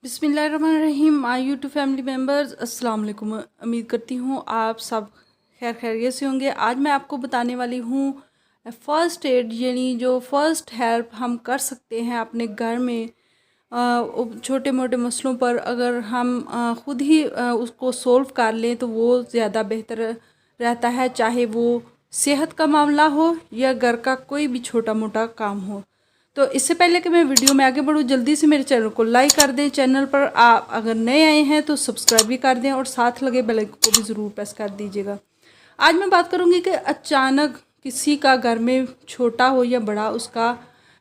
बिस्मिल्लाहिर्रहमानिर्रहीम। My YouTube family members, अस्सलाम वालेकुम। उम्मीद करती हूँ आप सब खैर खैरियत से होंगे। आज मैं आपको बताने वाली हूँ फ़र्स्ट एड, यानी जो फ़र्स्ट हेल्प हम कर सकते हैं अपने घर में छोटे मोटे मसलों पर। अगर हम ख़ुद ही उसको सोल्व कर लें तो वो ज़्यादा बेहतर रहता है, चाहे वो सेहत का मामला हो या घर का कोई भी छोटा मोटा काम हो। तो इससे पहले कि मैं वीडियो में आगे बढ़ूँ, जल्दी से मेरे चैनल को लाइक कर दें। चैनल पर आप अगर नए आए हैं तो सब्सक्राइब भी कर दें और साथ लगे बेल आइकन को भी ज़रूर प्रेस कर दीजिएगा। आज मैं बात करूँगी कि अचानक किसी का घर में छोटा हो या बड़ा, उसका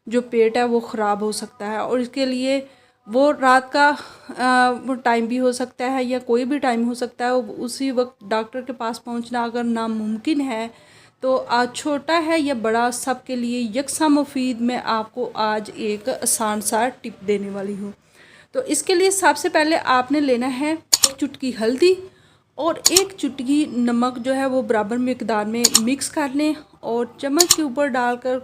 जो पेट है वो ख़राब हो सकता है और इसके लिए वो रात का वो टाइम भी हो सकता है या कोई भी टाइम हो सकता है। उसी वक्त डॉक्टर के पास पहुंचना अगर नामुमकिन है तो छोटा है या बड़ा, सबके लिए यकसा मुफीद मैं आपको आज एक आसान सा टिप देने वाली हूँ। तो इसके लिए सबसे पहले आपने लेना है एक चुटकी हल्दी और एक चुटकी नमक, जो है वो बराबर मिकदार में मिक्स कर लें और चम्मच के ऊपर डालकर,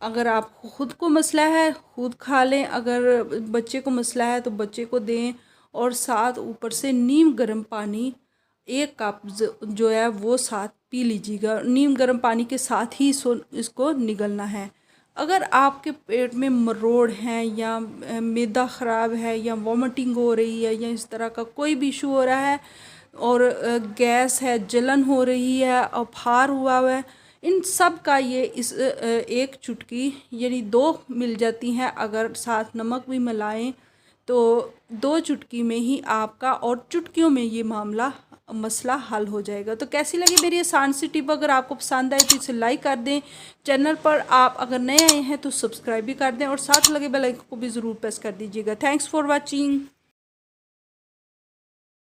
अगर आपको ख़ुद को मसला है ख़ुद खा लें, अगर बच्चे को मसला है तो बच्चे को दें। और साथ ऊपर से नीम गर्म पानी 1 कप जो है वो साथ पी लीजिएगा। नीम गर्म पानी के साथ ही इसको निगलना है। अगर आपके पेट में मरोड़ हैं या मैदा ख़राब है या वॉमिटिंग हो रही है या इस तरह का कोई भी इशू हो रहा है और गैस है, जलन हो रही है और फार हुआ है, इन सब का ये इस एक चुटकी यानी 2 मिल जाती हैं। अगर साथ नमक भी मिलाएं तो 2 चुटकी में ही आपका और चुटकियों में ये मसला हल हो जाएगा। तो कैसी लगी मेरी आसान सी टिप? अगर आपको पसंद आए तो इसे लाइक कर दें। चैनल पर आप अगर नए आए हैं तो सब्सक्राइब भी कर दें और साथ लगे बेल आइकन को भी ज़रूर प्रेस कर दीजिएगा। Thanks for watching.